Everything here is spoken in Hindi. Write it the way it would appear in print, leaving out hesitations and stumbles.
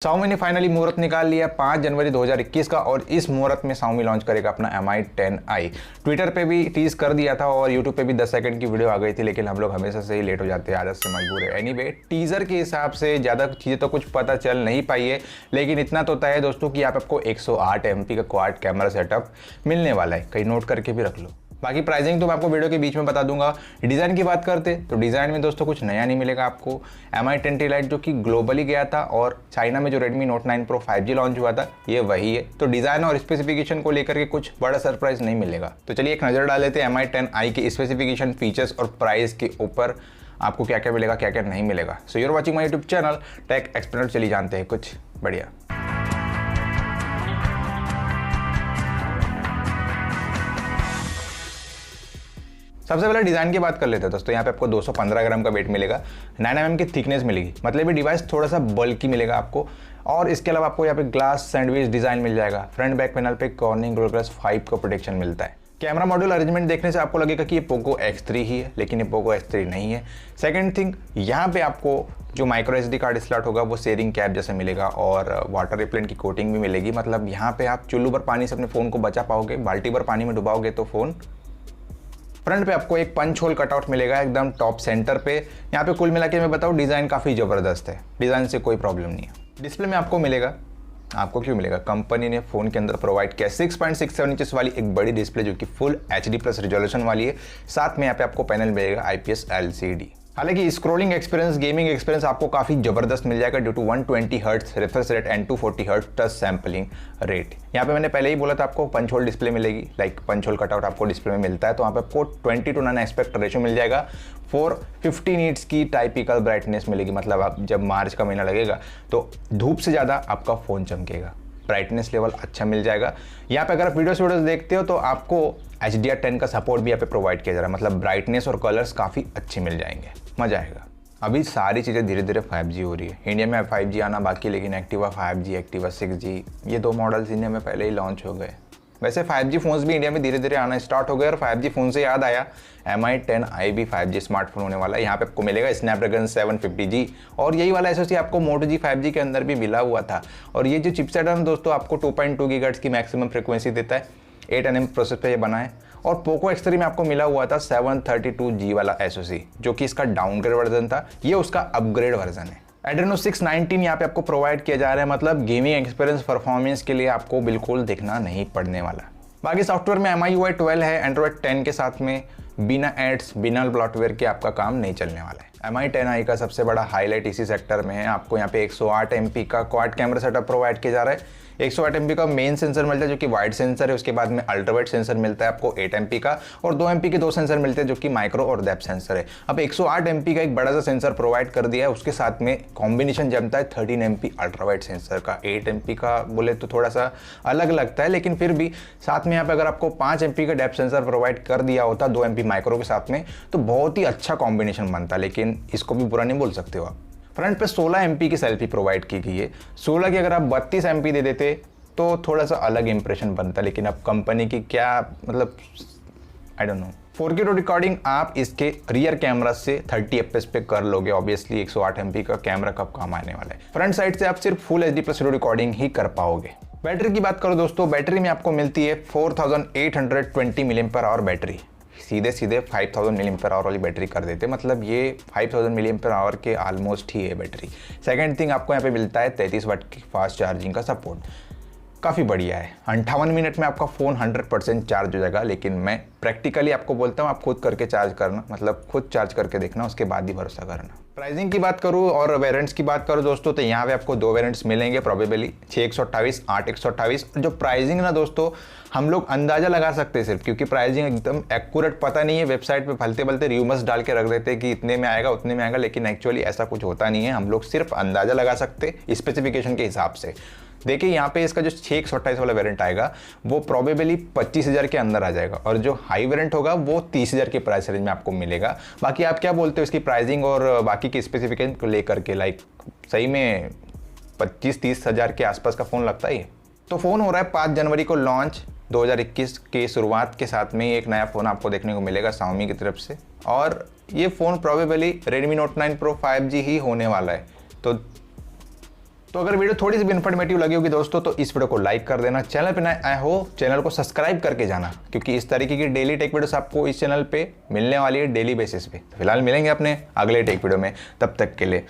xiaomi ने फाइनली मुहूर्त निकाल लिया 5 जनवरी 2021 का और इस मुहूर्त में xiaomi लॉन्च करेगा अपना mi 10i। ट्विटर पे भी टीज कर दिया था और यूट्यूब पे भी 10 सेकंड की वीडियो आ गई थी, लेकिन हम लोग हमेशा से ही लेट हो जाते हैं, आदत से मजबूर है। एनीवे, टीजर के हिसाब से ज़्यादा चीज़ें तो कुछ पता चल नहीं पाई है, लेकिन इतना तो तय है दोस्तों कि आपको 108 MP का क्वाड कैमरा सेटअप मिलने वाला है। कहीं नोट करके भी रख लो। बाकी प्राइसिंग तो मैं आपको वीडियो के बीच में बता दूंगा। डिज़ाइन की बात करते तो डिज़ाइन में दोस्तों कुछ नया नहीं मिलेगा आपको। mi 10T लाइट जो कि ग्लोबली गया था और चाइना में जो Redmi Note 9 Pro 5G launch हुआ था ये वही है। तो डिज़ाइन और स्पेसिफिकेशन को लेकर के कुछ बड़ा सरप्राइज नहीं मिलेगा। तो चलिए एक नज़र डाल लेते हैं mi 10i के स्पेसिफिकेशन, फीचर्स और प्राइस के ऊपर आपको क्या क्या मिलेगा, क्या क्या नहीं मिलेगा। So you're watching my YouTube channel Tech Explainer. चलिए जानते हैं कुछ बढ़िया। सबसे पहले डिज़ाइन की बात कर लेते हैं दोस्तों। यहाँ पे आपको 215 ग्राम का वेट मिलेगा, 9 mm की थिकनेस मिलेगी, मतलब ये डिवाइस थोड़ा सा बल्की मिलेगा आपको। और इसके अलावा आपको यहाँ पे ग्लास सैंडविच डिज़ाइन मिल जाएगा। फ्रंट बैक पैनल पे कॉर्निंग ग्लास 5 का प्रोटेक्शन मिलता है। कैमरा मॉड्यूल अरेंजमेंट देखने से आपको लगेगा कि ये पोको X3 ही है, लेकिन ये पोको X3 नहीं है। सेकेंड थिंग, यहाँ पे आपको जो माइक्रो SD कार्ड स्लॉट होगा वो शेयरिंग कैप जैसे मिलेगा और वाटर रिपेलेंट की कोटिंग भी मिलेगी। मतलब यहाँ पे आप चुल्लू भर पानी से अपने फ़ोन को बचा पाओगे, बाल्टी भर पानी में डुबाओगे तो फ़ोन। फ्रंट पे आपको एक पंच होल कटआउट मिलेगा एकदम टॉप सेंटर पे। यहाँ पे कुल मिला के मैं बताऊँ डिज़ाइन काफ़ी ज़बरदस्त है, डिज़ाइन से कोई प्रॉब्लम नहीं है। डिस्प्ले में आपको मिलेगा, आपको क्यों मिलेगा, कंपनी ने फ़ोन के अंदर प्रोवाइड किया 6.67 इंचेस वाली एक बड़ी डिस्प्ले जो कि फुल HD+ रिजोल्यूशन वाली है। साथ में यहाँ पे आपको पैनल मिलेगा IPS LCD। हालांकि स्क्रॉलिंग एक्सपीरियंस, गेमिंग एक्सपीरियंस आपको काफ़ी ज़बरदस्त मिल जाएगा due to 120 hertz refresh rate and 240 hertz touch sampling rate. यहाँ पे मैंने पहले ही बोला था आपको पंच होल डिस्प्ले मिलेगी, लाइक पंच होल कटआउट आपको डिस्प्ले में मिलता है। तो वहाँ पे आपको 20:9 एस्पेक्ट रेशो मिल जाएगा। 450 नीट्स की टाइपिकल ब्राइटनेस मिलेगी, मतलब आप जब मार्च का महीना लगेगा तो धूप से ज़्यादा आपका फ़ोन चमकेगा, ब्राइटनेस लेवल अच्छा मिल जाएगा। यहाँ पे अगर आप वीडियोस देखते हो तो आपको HDR10 का सपोर्ट भी यहाँ पे प्रोवाइड किया जा रहा है, मतलब ब्राइटनेस और कलर्स काफ़ी अच्छे मिल जाएंगे, मज़ा आएगा। अभी सारी चीज़ें धीरे धीरे 5G हो रही है। इंडिया में 5G आना बाकी, लेकिन एक्टिवा 5G, एक्टिवा 6G ये 2 मॉडल्स इंडिया में पहले ही लॉन्च हो गए। वैसे 5G फ़ोन्स भी इंडिया में धीरे धीरे आना स्टार्ट हो गए और 5G फ़ोन से याद आया mi 10i भी 5G स्मार्टफोन होने वाला है। यहाँ पे आपको मिलेगा स्नैपड्रैगन 750G और यही वाला SoC आपको मोटो G 5G के अंदर भी मिला हुआ था। और ये जो चिपसेट है दोस्तों आपको 2.2 GHz की मैक्सिमम फ्रिक्वेंसी देता है। 8 nm प्रोसेसर पे ये बना है। और पोको X3 में आपको मिला हुआ था 732G वाला SoC जो कि इसका डाउनग्रेड वर्जन था, ये उसका अपग्रेड वर्जन है। एड्रेनो 619 यहाँ पे आपको प्रोवाइड किया जा रहा है, मतलब गेमिंग एक्सपीरियंस परफॉर्मेंस के लिए आपको बिल्कुल देखना नहीं पड़ने वाला। बाकी सॉफ्टवेयर में MIUI 12 है, एंड्रॉयड 10 के साथ में बिना एड्स, बिना ब्लॉटवेयर के आपका काम नहीं चलने वाला है। mi 10i का सबसे बड़ा हाईलाइट इसी सेक्टर में है। आपको यहाँ पे 108 MP का क्वाड कैमरा सेटअप प्रोवाइड किया जा रहा है। 108 MP का मेन सेंसर मिलता है जो कि वाइड सेंसर है, उसके बाद में अल्ट्रावाइड सेंसर मिलता है आपको 8 MP का, और 2 MP के 2 सेंसर मिलते हैं जो कि माइक्रो और डेप्थ सेंसर है। अब 108 MP का एक बड़ा सा सेंसर प्रोवाइड कर दिया है, उसके साथ में कॉम्बिनेशन जमता है 13 MP अल्ट्रावाइड सेंसर का। 8 MP का बोले तो थोड़ा सा अलग लगता है, लेकिन फिर भी साथ में यहाँ पे अगर आपको 5 MP का डेप्थ सेंसर प्रोवाइड कर दिया होता 2 MP माइक्रो के साथ में तो बहुत ही अच्छा कॉम्बिनेशन बनता, लेकिन इसको भी बुरा नहीं बोल सकते हो आप। फ्रंट पे 16 MP की सेल्फी प्रोवाइड की गई है। 16 की अगर आप 32 MP दे देते तो थोड़ा सा अलग इंप्रेशन बनता, लेकिन अब कंपनी की क्या मतलब I don't know. 4K recording आप इसके रियर कैमरा से 30 fps पे कर लोगे। ऑब्वियसली 108 MP का कैमरा कब काम आने वाला है। फ्रंट साइड से आप सिर्फ फुल HD+ रिकॉर्डिंग ही कर पाओगे। बैटरी की बात करो दोस्तों, बैटरी में आपको मिलती है 4820 mAh बैटरी। सीधे 5000 mAh वाली बैटरी कर देते, मतलब ये 5000 mAh के ऑलमोस्ट ही है बैटरी। सेकेंड थिंग, आपको यहाँ पे मिलता है 33 वाट की फास्ट चार्जिंग का सपोर्ट, काफ़ी बढ़िया है। 58 मिनट में आपका फ़ोन 100% चार्ज हो जाएगा, लेकिन मैं प्रैक्टिकली आपको बोलता हूँ आप खुद करके चार्ज करना, मतलब खुद चार्ज करके देखना, उसके बाद ही भरोसा करना। प्राइसिंग की बात करूँ और वेरिएंट्स की बात करूँ दोस्तों तो यहाँ पे आपको 2 वेरिएंट्स मिलेंगे प्रोबेबली, 6128, 8128। और जो प्राइसिंग ना दोस्तों हम लोग अंदाज़ा लगा सकते हैं सिर्फ, क्योंकि प्राइसिंग एकदम एक्यूरेट पता नहीं है। वेबसाइट पे फलते फलते र्यूमर्स डाल के रख देते हैं कि इतने में आएगा उतने में आएगा, लेकिन एक्चुअली ऐसा कुछ होता नहीं है। हम लोग सिर्फ अंदाज़ा लगा सकते स्पेसिफिकेशन के हिसाब से। देखिए यहाँ पे इसका जो 6128 वाला वेरिएंट आएगा वो प्रोबेबली 25,000 के अंदर आ जाएगा, और जो हाई वेरिएंट होगा वो 30,000 के प्राइस रेंज में आपको मिलेगा। बाकी आप क्या बोलते हो इसकी प्राइसिंग और बाकी की स्पेसिफिकेशन को लेकर के, लाइक सही में 25-30 हज़ार के आसपास का फ़ोन लगता ही है। तो फ़ोन हो रहा है 5 जनवरी को लॉन्च। 2021 के शुरुआत के साथ में एक नया फ़ोन आपको देखने को मिलेगा xiaomi की तरफ से, और ये phone probably Redmi Note 9 Pro 5G ही होने वाला है। तो तो अगर वीडियो थोड़ी सी भी इन्फॉर्मेटिव लगी होगी दोस्तों तो इस वीडियो को लाइक कर देना, चैनल पे नए आए हो चैनल को सब्सक्राइब करके जाना, क्योंकि इस तरीके की डेली टेक वीडियोस आपको इस चैनल पे मिलने वाली है डेली बेसिस पे। फिलहाल मिलेंगे अपने अगले टेक वीडियो में, तब तक के लिए